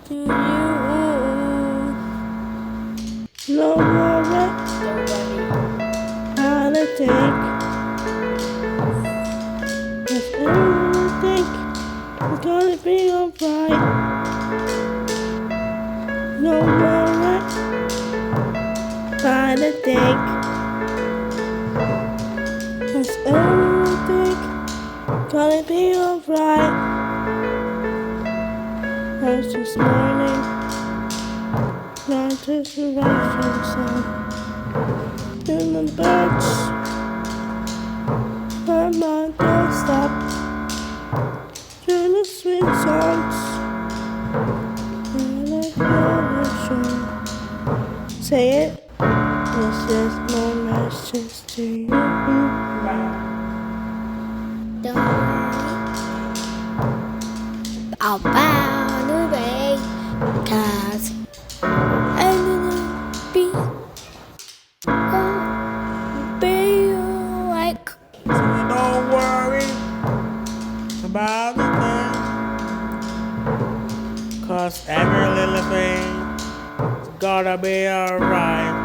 to you. No worry, how to take. Cause everything is gonna be alright. No worry, how to take. Cause everything gonna be alright. Cause this morning, not just a rushing sound. In the birds, my mind don't stop. Through the sweet songs, and I feel the show. Say it. This is my message to you. Don't worry about the way, 'cause I'm gonna be alright. So don't worry about the thing, 'cause every little thing is gonna be alright.